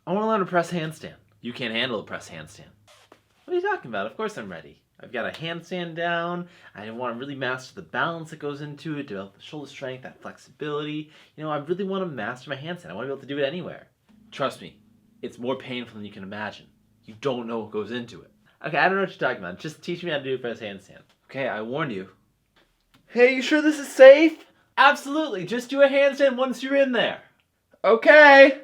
I want to learn to press handstand. You can't handle a press handstand. What are you talking about? Of course I'm ready. I've got a handstand down. I want to really master the balance that goes into it, develop the shoulder strength, that flexibility. I really want to master my handstand. I want to be able to do it anywhere. Trust me, it's more painful than you can imagine. You don't know what goes into it. Okay, I don't know what you're talking about. Just teach me how to do a press handstand. Okay, I warned you. Hey, you sure this is safe? Absolutely. Just do a handstand once you're in there. Okay.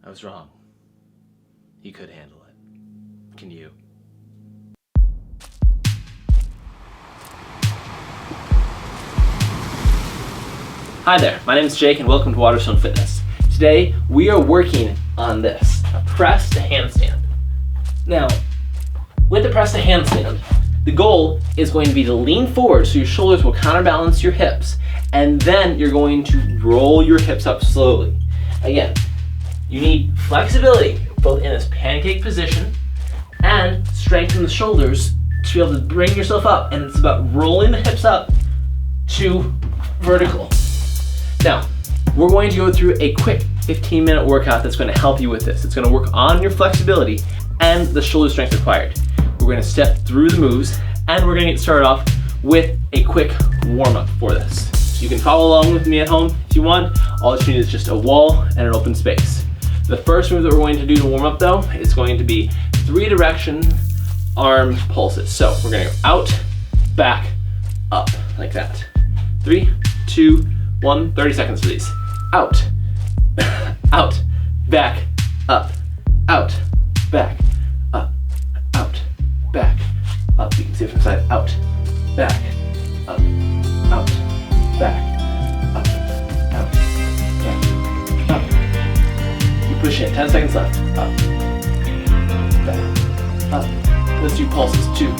I was wrong. He could handle it. Can you? Hi there, my name is Jake and welcome to Waterstone Fitness. Today we are working on this, a press to handstand. Now, with the press to handstand, the goal is going to be to lean forward so your shoulders will counterbalance your hips, and then you're going to roll your hips up slowly. Again, you need flexibility both in this pancake position and strength in the shoulders to be able to bring yourself up, and it's about rolling the hips up to vertical. Now, we're going to go through a quick 15-minute workout that's going to help you with this. It's going to work on your flexibility and the shoulder strength required. We're going to step through the moves, and we're going to get started off with a quick warm-up for this. So you can follow along with me at home if you want. All that you need is just a wall and an open space. The first move that we're going to do to warm up, though, is going to be 3-direction arm pulses. So we're going to go out, back, up, like that. 3, 2, 1, 30 seconds for these. Out, out, back, up, out, back, up, out, back, up. You can see it from the side. Out, back, up, out, back, up, out, back, up. Keep pushing it. 10 seconds left. Up, back, up. Let's do pulses. 2,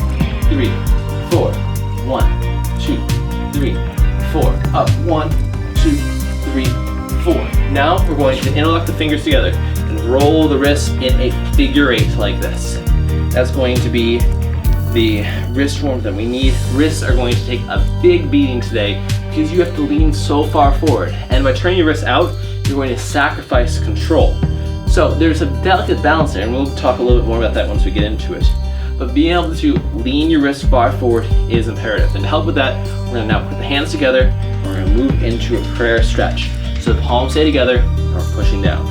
3, 4. 1, 2, 3, 4. Up. 1, 2, 3, 4. Now we're going to interlock the fingers together and roll the wrists in a figure 8 like this. That's going to be the wrist warmth that we need. Wrists are going to take a big beating today because you have to lean so far forward. And by turning your wrists out, you're going to sacrifice control. So there's a delicate balance there, and we'll talk a little bit more about that once we get into it. But being able to lean your wrists far forward is imperative. And to help with that, we're going to now put the hands together and we're going to move into a prayer stretch. So the palms stay together and we're pushing down.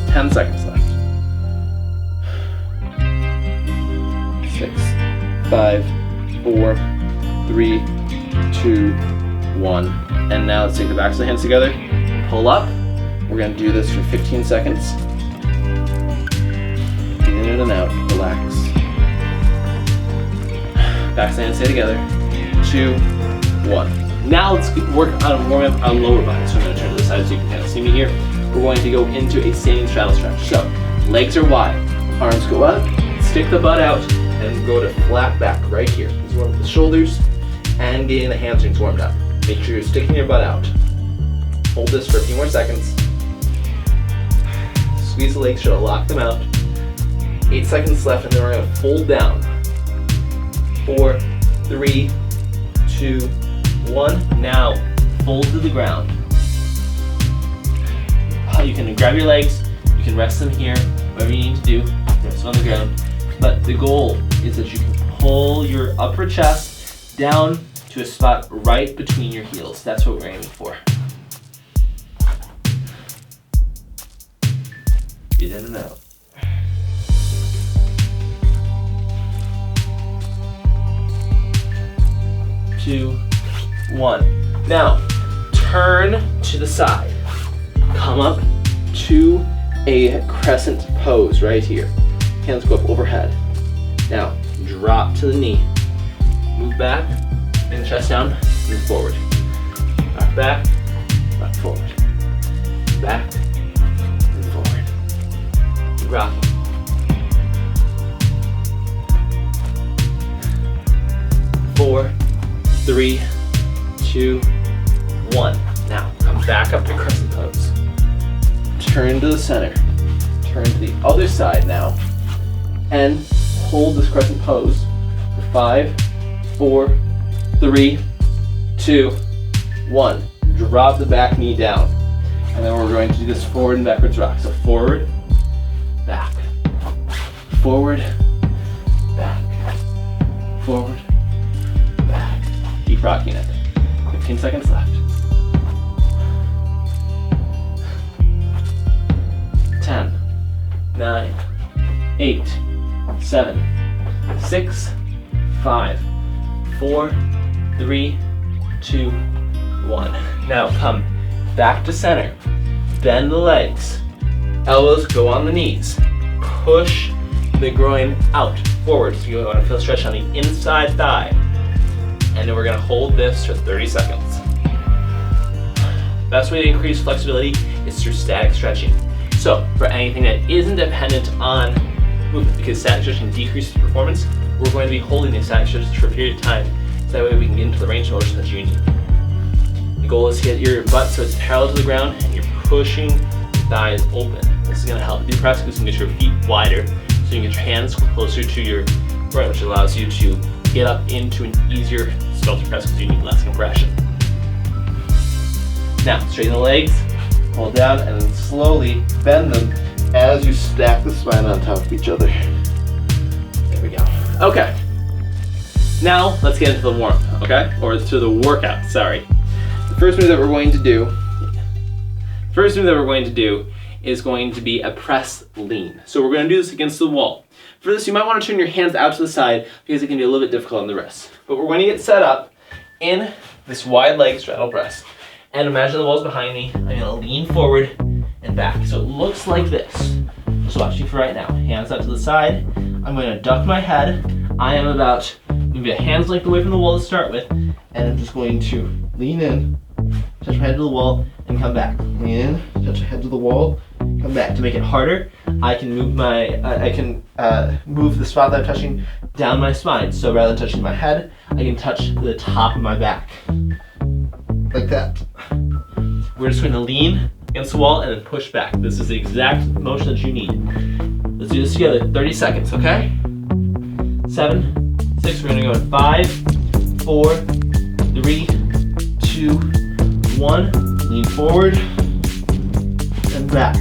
10 seconds left. 6, 5, 4, 3, 2, 1. And now let's take the backs of the hands together. Pull up. We're going to do this for 15 seconds. In and out, relax. Backs of the hands stay together. 2, 1. Now let's work on warming up our lower body. So I'm going to turn to the side so you can kind of see me here. We're going to go into a standing straddle stretch. So legs are wide, arms go up, stick the butt out, and go to flat back right here. Let's warm up the shoulders and getting the hamstrings warmed up. Make sure you're sticking your butt out. Hold this for a few more seconds. Squeeze the legs, try to lock them out. 8 seconds left, and then we're going to fold down. 4, 3, 2, 1. Now, fold to the ground. You can grab your legs, you can rest them here, whatever you need to do, rest on the ground. But the goal is that you can pull your upper chest down to a spot right between your heels. That's what we're aiming for. Get in and out. Two, 1. Now, turn to the side. Come up to a crescent pose right here. Hands go up overhead. Now, drop to the knee. Move back, bring the chest down, move forward. Back, rock forward. Back, move forward. Keep rocking. Four, 3, 2, 1. Now, come back up to crescent pose. Turn to the center. turn to the other side now and hold this crescent pose for 5, 4, 3, 2, 1. Drop the back knee down. And then we're going to do this forward and backwards rock. So forward, back, forward, back, forward, back. Keep rocking it. 15 seconds left. 10, 9, 8, 7, 6, 5, 4, 3, 2, 1. Now come back to center. Bend the legs. Elbows go on the knees. Push the groin out, forward. So you want to feel stretch on the inside thigh. And then we're going to hold this for 30 seconds. Best way to increase flexibility is through static stretching. So for anything that isn't dependent on movement, because static stretching decreases performance, we're going to be holding the static stretches for a period of time, so that way we can get into the range of motion that you need. The goal is to get your butt so it's parallel to the ground and you're pushing your thighs open. This is going to help with your press because you can get your feet wider, so you can get your hands closer to your groin, which allows you to get up into an easier skeletal press because you need less compression. Now, straighten the legs, hold down, and then slowly bend them as you stack the spine on top of each other. There we go. Okay. Now, let's get into the warm-up, okay? Or to the workout, sorry. The first move that we're going to do is going to be a press lean. So we're going to do this against the wall. For this, you might want to turn your hands out to the side because it can be a little bit difficult on the wrists. But we're going to get set up in this wide leg straddle press. And imagine the wall's behind me. I'm going to lean forward and back. So it looks like this. Just watch me for right now. Hands out to the side. I'm going to duck my head. I am about maybe a hand's length away from the wall to start with. And I'm just going to lean in, touch my head to the wall, and come back. Lean in, touch my head to the wall, come back. To make it harder, I can move move the spot that I'm touching down my spine. So rather than touching my head, I can touch the top of my back. Like that. We're just going to lean against the wall and then push back. This is the exact motion that you need. Let's do this together. 30 seconds, okay? 7, 6, we're going to go in 5, 4, 3, 2, 1. Lean forward and back.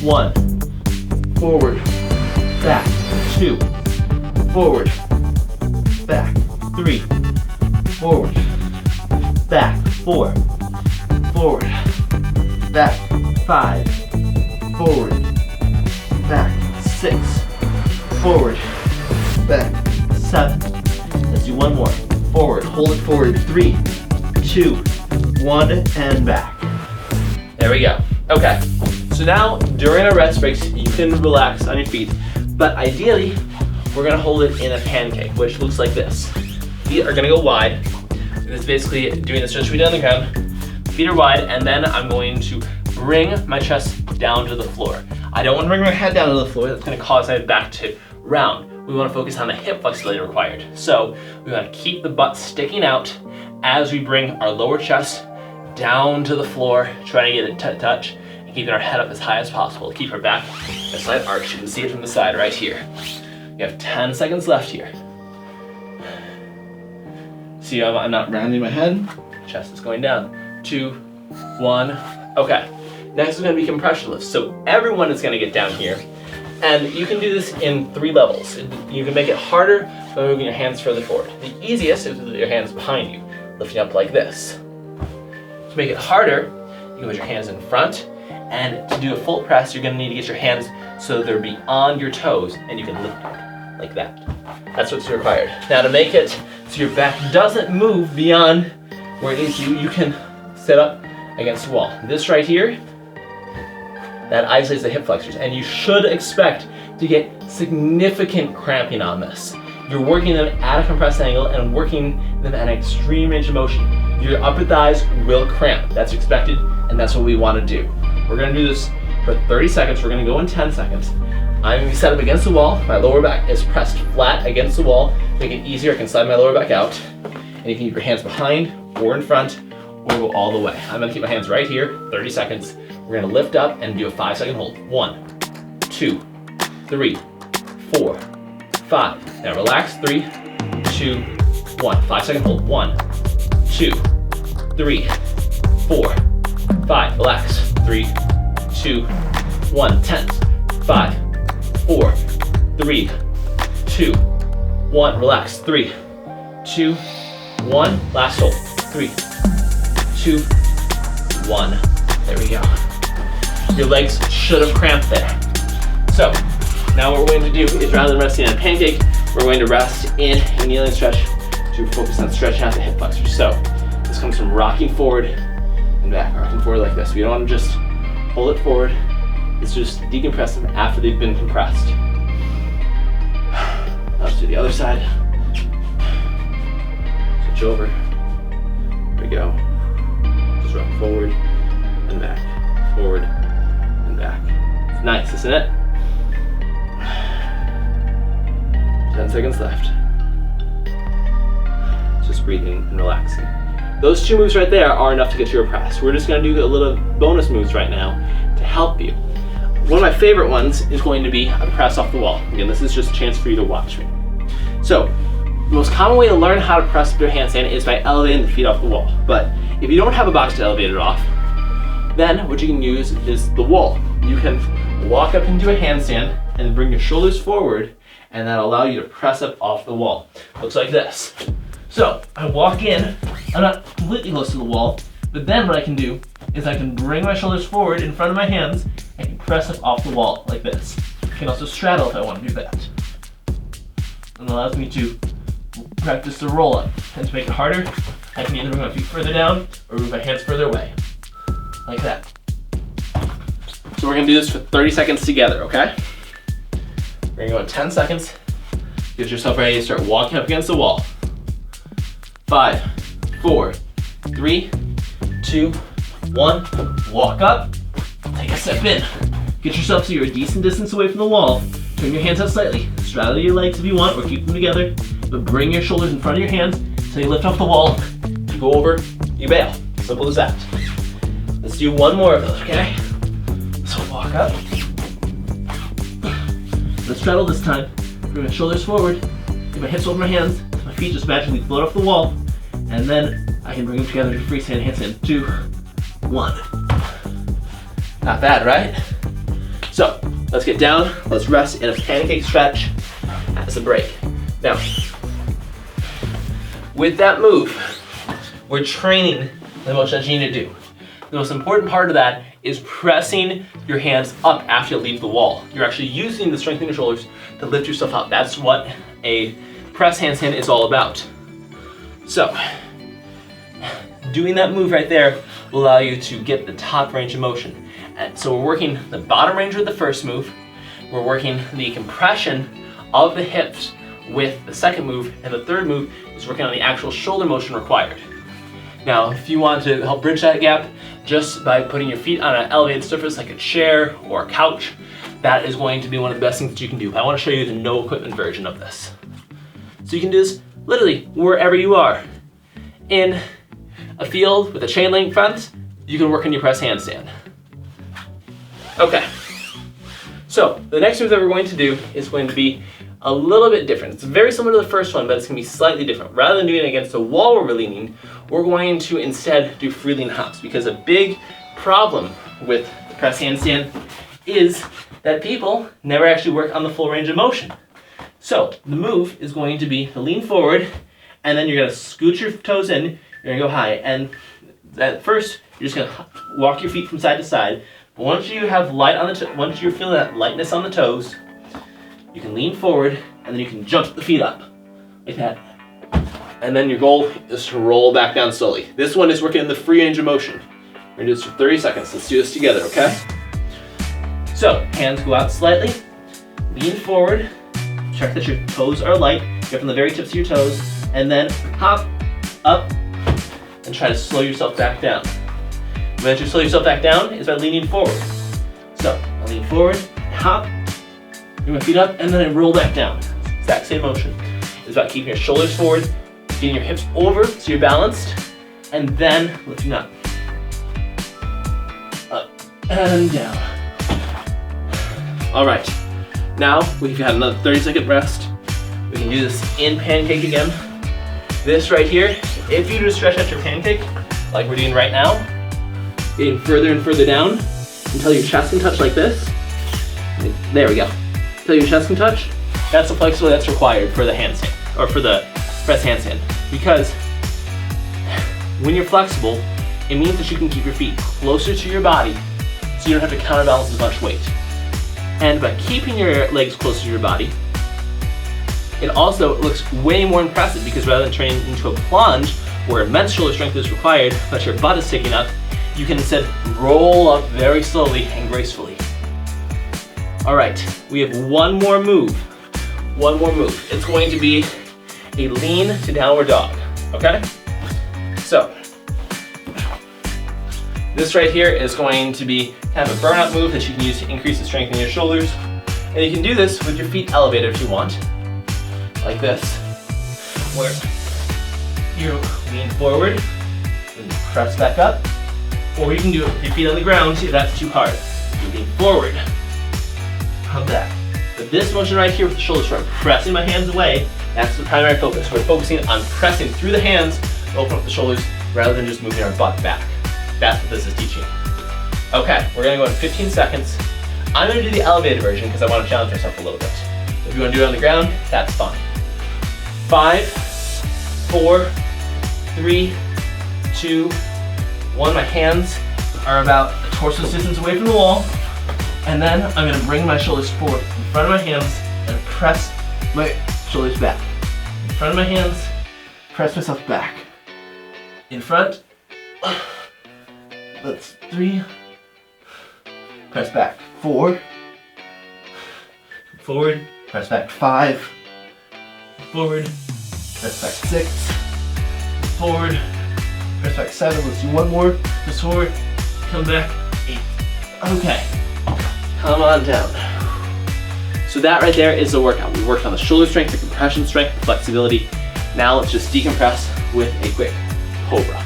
1, forward, back. 2, forward, back. 3, forward, back. 4, forward, back. 5, forward, back. 6, forward, back. 7. Let's do one more. Forward, hold it forward. 3, 2, 1, and back. There we go. Okay. So now, during our rest breaks, you can relax on your feet, but ideally, we're gonna hold it in a pancake, which looks like this. Feet are gonna go wide. It's basically doing the stretch we did on the ground. Feet are wide, and then I'm going to bring my chest down to the floor. I don't want to bring my head down to the floor. That's going to cause my back to round. We want to focus on the hip flexibility required. So we want to keep the butt sticking out as we bring our lower chest down to the floor, trying to get it touch, and keeping our head up as high as possible to keep our back a slight arch. You can see it from the side right here. You have 10 seconds left here. See, I'm not rounding my head. Chest is going down. 2, 1. Okay. Next is going to be compression lifts. So everyone is going to get down here. And you can do this in 3 levels. You can make it harder by moving your hands further forward. The easiest is with your hands behind you, lifting up like this. To make it harder, you can put your hands in front. And to do a full press, you're going to need to get your hands so they're beyond your toes and you can lift up like that. That's what's required. Now to make it so your back doesn't move beyond where it needs to, you can sit up against the wall. This right here, that isolates the hip flexors, and you should expect to get significant cramping on this. You're working them at a compressed angle and working them at an extreme range of motion. Your upper thighs will cramp. That's expected, and that's what we want to do. We're going to do this for 30 seconds. We're going to go in 10 seconds. I'm going to be set up against the wall. My lower back is pressed flat against the wall. To make it easier, I can slide my lower back out. And you can keep your hands behind or in front or go all the way. I'm going to keep my hands right here, 30 seconds. We're going to lift up and do a 5-second hold. 1, 2, 3, 4, 5. Now relax. 3, 2, 1. 5-second hold. 1, 2, 3, 4, 5. Relax. 3, 2, 1. 10. 5, 4, 3, 2, 1. Relax. 3, 2, 1. Last hold. 3, 2, 1. There we go. Your legs should have cramped there. So now what we're going to do is, rather than resting on a pancake, we're going to rest in a kneeling stretch to focus on stretching out the hip flexors. So this comes from rocking forward and back, rocking forward like this. We don't want to just hold it forward. It's just decompress them after they've been compressed. Now let's do the other side. Switch over. There we go. Just rock forward and back, forward and back. It's nice, isn't it? 10 seconds left. Just breathing and relaxing. Those 2 moves right there are enough to get you a press. We're just going to do a little bonus moves right now to help you. One of my favorite ones is going to be a press off the wall. Again, this is just a chance for you to watch me. So, the most common way to learn how to press with your handstand is by elevating the feet off the wall. But if you don't have a box to elevate it off, then what you can use is the wall. You can walk up into a handstand and bring your shoulders forward, and that'll allow you to press up off the wall. Looks like this. So I walk in, I'm not completely close to the wall, but then what I can do is I can bring my shoulders forward in front of my hands and can press up off the wall like this. I can also straddle if I want to do that. And it allows me to practice the roll up. And to make it harder, I can either move my feet further down or move my hands further away. Like that. So we're gonna do this for 30 seconds together, okay? We're gonna go in 10 seconds. Get yourself ready to start walking up against the wall. 5, 4, 3, 2, 1. Walk up. Take a step in. Get yourself so you're a decent distance away from the wall. Turn your hands out slightly. Straddle your legs if you want, or keep them together. But bring your shoulders in front of your hands so you lift off the wall. You go over, you bail. Simple as that. Let's do one more of those, okay? So walk up. Let's straddle this time. Bring my shoulders forward. Get my hips over my hands. My feet just magically float off the wall. And then I can bring them together to freestyle handstand. 2, 1. Not bad, right? So let's get down. Let's rest in a pancake stretch as a break. Now, with that move, we're training the motion that you need to do. The most important part of that is pressing your hands up after you leave the wall. You're actually using the strength in your shoulders to lift yourself up. That's what a press handstand is all about. So, doing that move right there will allow you to get the top range of motion. And so we're working the bottom range with the first move. We're working the compression of the hips with the second move, and the third move is working on the actual shoulder motion required. Now, if you want to help bridge that gap, just by putting your feet on an elevated surface like a chair or a couch, that is going to be one of the best things that you can do. I want to show you the no equipment version of this. So you can do this literally wherever you are. In a field with a chain link fence, you can work on your press handstand. Okay, so the next move that we're going to do is going to be a little bit different. It's very similar to the first one, but it's going to be slightly different. Rather than doing it against a wall where we're leaning, we're going to instead do free lean hops, because a big problem with the press handstand is that people never actually work on the full range of motion. So the move is going to be to lean forward, and then you're going to scoot your toes in, you're going to go high, and at first you're just going to walk your feet from side to side. But once you have light on the once you're feeling that lightness on the toes, you can lean forward, and then you can jump the feet up, like that. And then your goal is to roll back down slowly. This one is working in the free range of motion. We're gonna do this for 30 seconds. Let's do this together, okay? So, hands go out slightly, lean forward, check that your toes are light, get from the very tips of your toes, and then hop up, and try to slow yourself back down. The way that you slow yourself back down is by leaning forward. So, I lean forward, hop, bring my feet up, and then I roll back down. Exact same motion. It's about keeping your shoulders forward, getting your hips over so you're balanced, and then lifting up. Up and down. All right, now we've had another 30-second rest. We can do this in pancake again. This right here, if you just stretch out your pancake, like we're doing right now, getting further and further down until your chest can touch like this. There we go. Until your chest can touch. That's the flexibility that's required for the handstand, or for the press handstand. Because when you're flexible, it means that you can keep your feet closer to your body so you don't have to counterbalance as much weight. And by keeping your legs closer to your body, it also looks way more impressive because rather than turning into a plunge where immense shoulder strength is required, but your butt is sticking up, you can instead roll up very slowly and gracefully. All right, we have one more move. One more move. It's going to be a lean to downward dog, okay? So, this right here is going to be kind of a burnout move that you can use to increase the strength in your shoulders. And you can do this with your feet elevated if you want, like this, where you lean forward and press back up. Or you can do it with your feet on the ground if that's too hard. You lean forward, come back. But this motion right here with the shoulders, where I'm pressing my hands away, that's the primary focus. We're focusing on pressing through the hands to open up the shoulders rather than just moving our butt back. That's what this is teaching. Okay, we're gonna go in 15 seconds. I'm gonna do the elevated version because I want to challenge myself a little bit. If you want to do it on the ground, that's fine. 5, 4, 3, 2, 1. My hands are about a torso distance away from the wall. And then I'm gonna bring my shoulders forward in front of my hands and press my shoulders back. In front of my hands, press myself back. In front, that's 3, press back, 4, forward, press back, 5, forward, press back, 6, forward, press back, 7, let's do one more, press forward, come back, 8. Okay, come on down. So that right there is the workout. We worked on the shoulder strength, the compression strength, the flexibility. Now let's just decompress with a quick cobra.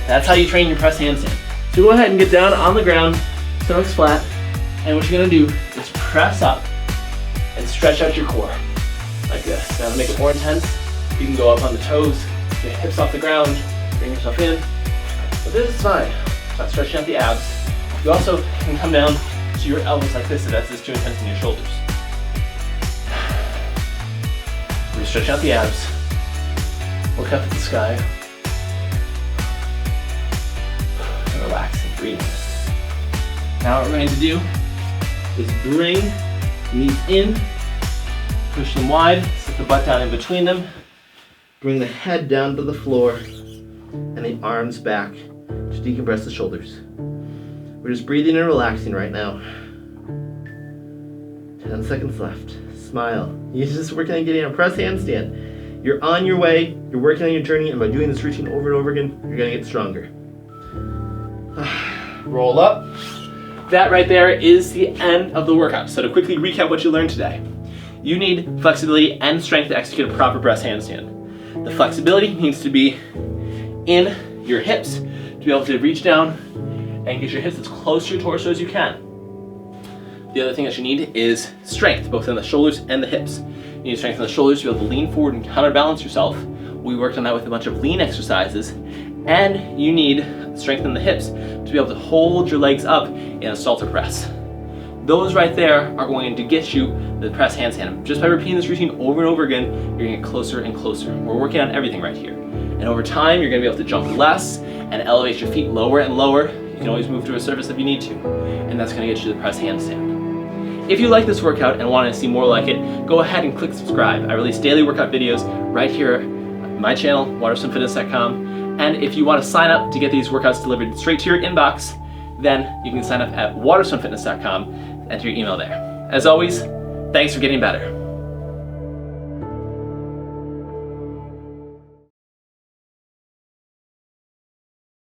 That's how you train your press handstand. So go ahead and get down on the ground, stomach's flat, and what you're gonna do is press up and stretch out your core, like this. Now to make it more intense, you can go up on the toes, get your hips off the ground, bring yourself in. But this is fine. Not stretching out the abs. You also can come down to your elbows like this if that's just too intense in your shoulders. We're stretching out the abs. Look up at the sky. And relax and breathe. Now what we're going to do is bring knees in, push them wide, sit the butt down in between them, bring the head down to the floor, and the arms back to decompress the shoulders. We're just breathing and relaxing right now. 10 seconds left. Smile. You're just working on getting a press handstand. You're on your way, you're working on your journey, and by doing this routine over and over again, you're gonna get stronger. Roll up. That right there is the end of the workout. So to quickly recap what you learned today, you need flexibility and strength to execute a proper press handstand. The flexibility needs to be in your hips to be able to reach down and get your hips as close to your torso as you can. The other thing that you need is strength, both in the shoulders and the hips. You need strength in the shoulders to be able to lean forward and counterbalance yourself. We worked on that with a bunch of lean exercises. And you need strength in the hips to be able to hold your legs up in a salter press. Those right there are going to get you the press handstand. Just by repeating this routine over and over again, you're gonna get closer and closer. We're working on everything right here. And over time, you're gonna be able to jump less and elevate your feet lower and lower. You can always move to a surface if you need to. And that's gonna get you the press handstand. If you like this workout and want to see more like it, go ahead and click subscribe. I release daily workout videos right here on my channel, waterstonefitness.com. And if you want to sign up to get these workouts delivered straight to your inbox, then you can sign up at waterstonefitness.com, enter your email there. As always, thanks for getting better.